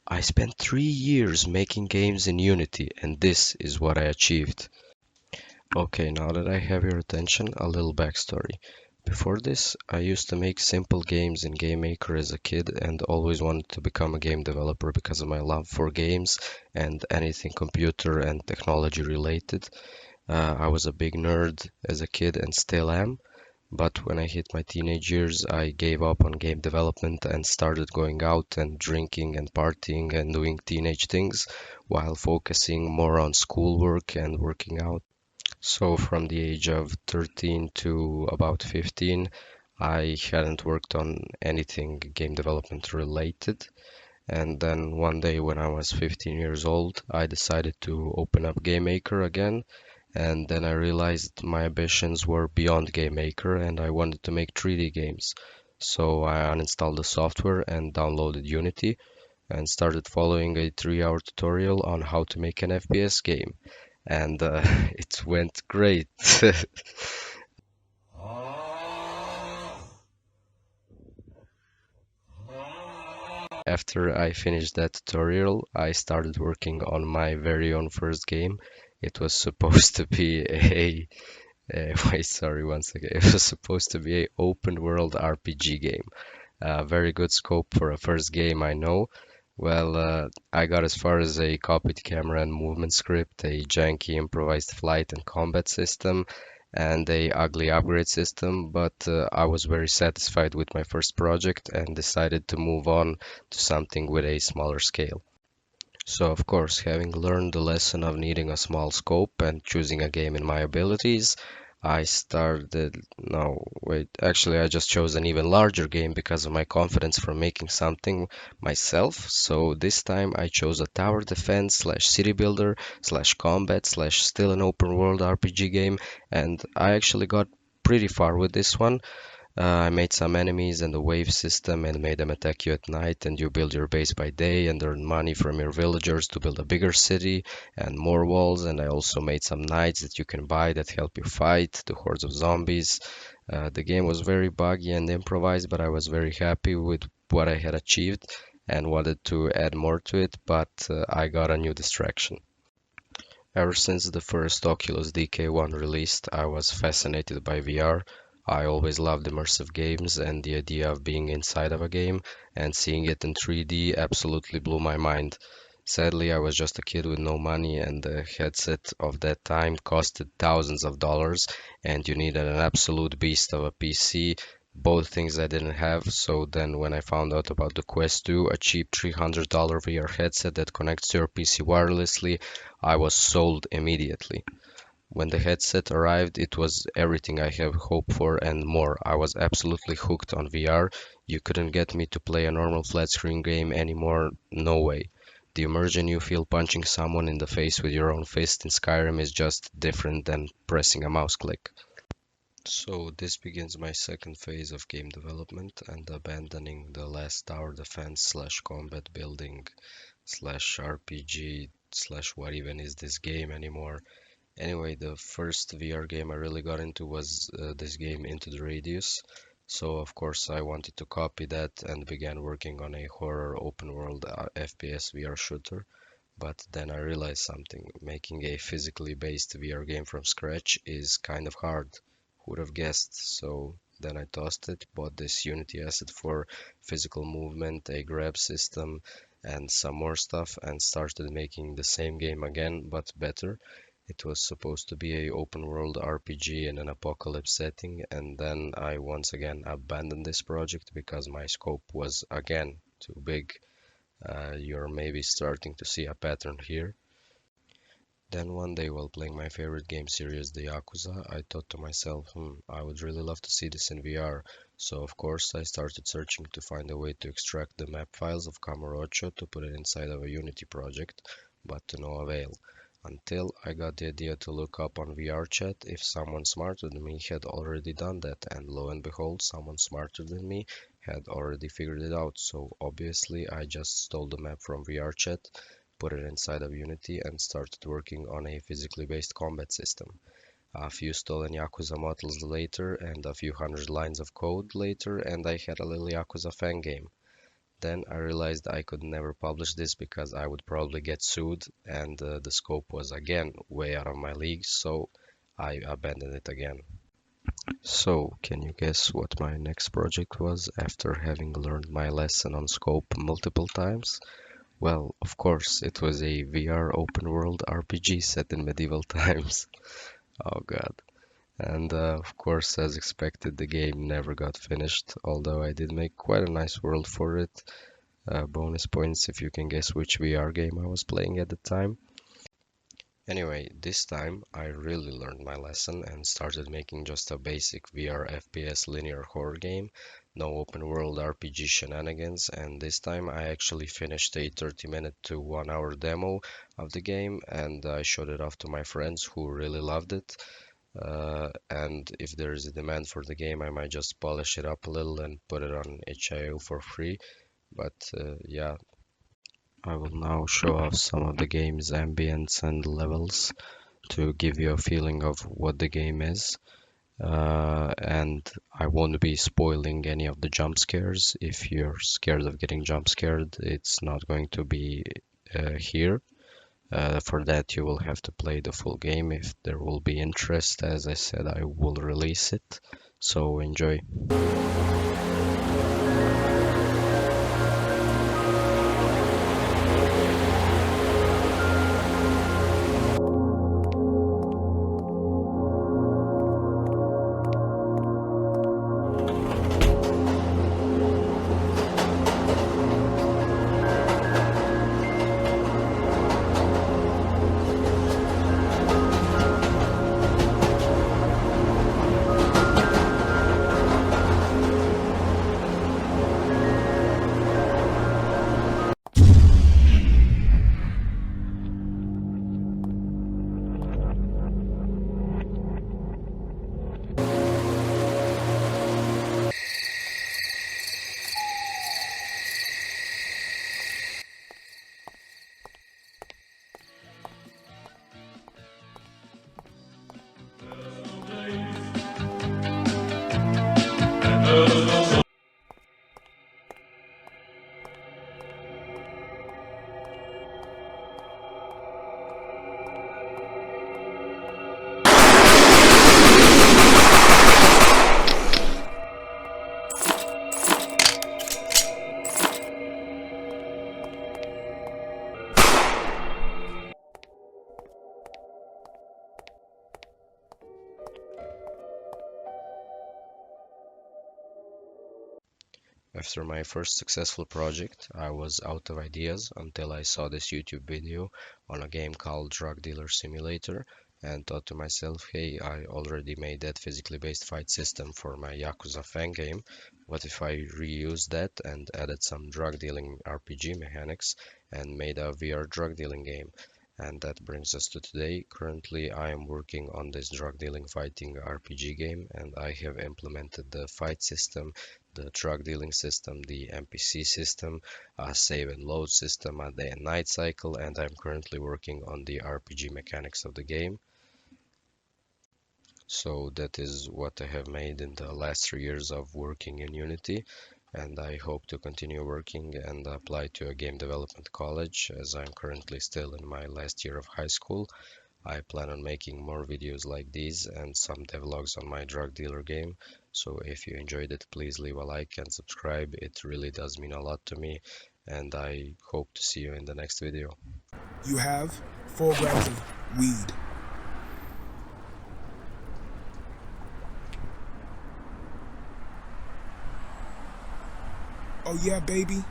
I spent 3 years making games in Unity, and this is what I achieved. Okay, now that I have your attention, a little backstory. Before this, I used to make simple games in GameMaker as a kid and always wanted to become a game developer because of my love for games and anything computer and technology related. I was a big nerd as a kid and still am, but when I hit my teenage years, I gave up on game development and started going out and drinking and partying and doing teenage things while focusing more on schoolwork and working out. So from the age of 13 to about 15, I hadn't worked on anything game development related. And then one day when I was 15 years old, I decided to open up GameMaker again. And then I realized my ambitions were beyond GameMaker and I wanted to make 3D games. So I uninstalled the software and downloaded Unity and started following a 3-hour tutorial on how to make an FPS game. And it went great. After I finished that tutorial, I started working on my very own first game. It was supposed to be wait, sorry, one second. It was supposed to be a open world RPG game. Very good scope for a first game, I know. Well, I got as far as a copied camera and movement script, a janky improvised flight and combat system, and a ugly upgrade system, but I was very satisfied with my first project and decided to move on to something with a smaller scale. So, of course, having learned the lesson of needing a small scope and choosing a game in my abilities, I started. No, wait, actually, I just chose an even larger game because of my confidence from making something myself. So this time I chose a tower defense slash city builder slash combat slash still an open world RPG game, and I actually got pretty far with this one. I made some enemies and a wave system and made them attack you at night, and you build your base by day and earn money from your villagers to build a bigger city and more walls. And I also made some knights that you can buy that help you fight the hordes of zombies. The game was very buggy and improvised, but I was very happy with what I had achieved and wanted to add more to it, but I got a new distraction. Ever since the first Oculus DK1 released, I was fascinated by VR. I always loved immersive games, and the idea of being inside of a game and seeing it in 3D absolutely blew my mind. Sadly, I was just a kid with no money, and the headset of that time costed thousands of dollars, and you needed an absolute beast of a PC, both things I didn't have. So then, when I found out about the Quest 2, a cheap $300 VR headset that connects to your PC wirelessly, I was sold immediately. When the headset arrived, it was everything I have hoped for and more. I was absolutely hooked on VR. You couldn't get me to play a normal flat screen game anymore, no way. The immersion you feel punching someone in the face with your own fist in Skyrim is just different than pressing a mouse click. So this begins my second phase of game development and abandoning the last tower defense slash combat building slash RPG slash what even is this game anymore. Anyway, the first VR game I really got into was this game Into the Radius. So of course I wanted to copy that and began working on a horror open world FPS VR shooter. But then I realized something. Making a physically based VR game from scratch is kind of hard. Who would have guessed? So then I tossed it, bought this Unity asset for physical movement, a grab system, and some more stuff, and started making the same game again, but better. It was supposed to be a open world RPG in an apocalypse setting, and then I once again abandoned this project because my scope was again too big. You're maybe starting to see a pattern here. Then one day while playing my favorite game series, the Yakuza, I thought to myself, I would really love to see this in VR. So of course I started searching to find a way to extract the map files of Kamurocho to put it inside of a Unity project, but to no avail. Until I got the idea to look up on VRChat if someone smarter than me had already done that, and lo and behold, someone smarter than me had already figured it out. So obviously I just stole the map from VRChat, put it inside of Unity, and started working on a physically based combat system. A few stolen Yakuza models later, and a few hundred lines of code later, and I had a little Yakuza fan game. Then I realized I could never publish this because I would probably get sued, and the scope was again way out of my league, so I abandoned it again. So, can you guess what my next project was after having learned my lesson on scope multiple times? Well, of course, it was a VR open world RPG set in medieval times. Oh god. And of course, as expected, the game never got finished, although I did make quite a nice world for it. Bonus points if you can guess which VR game I was playing at the time. Anyway, this time I really learned my lesson and started making just a basic VR FPS linear horror game, no open world RPG shenanigans, and this time I actually finished a 30-minute to 1 hour demo of the game and I showed it off to my friends who really loved it. And if there is a demand for the game, I might just polish it up a little and put it on itch.io for free. But yeah, I will now show off some of the game's ambience and levels to give you a feeling of what the game is. And I won't be spoiling any of the jump scares. If you're scared of getting jump scared, it's not going to be here. For that, you will have to play the full game. If there will be interest, as I said, I will release it. So enjoy. After my first successful project, I was out of ideas until I saw this YouTube video on a game called Drug Dealer Simulator and thought to myself, hey, I already made that physically based fight system for my Yakuza fan game. What if I reused that and added some drug dealing RPG mechanics and made a VR drug dealing game? And that brings us to today. Currently, I am working on this drug dealing fighting RPG game, and I have implemented the fight system, the drug dealing system, the NPC system, a save and load system, a day and night cycle, and I'm currently working on the RPG mechanics of the game. So that is what I have made in the last 3 years of working in Unity, and I hope to continue working and apply to a game development college as I'm currently still in my last year of high school. I plan on making more videos like these and some devlogs on my drug dealer game. So if you enjoyed it, please leave a like and subscribe. It really does mean a lot to me, and I hope to see you in the next video. You have 4 grams of weed. Oh yeah, baby.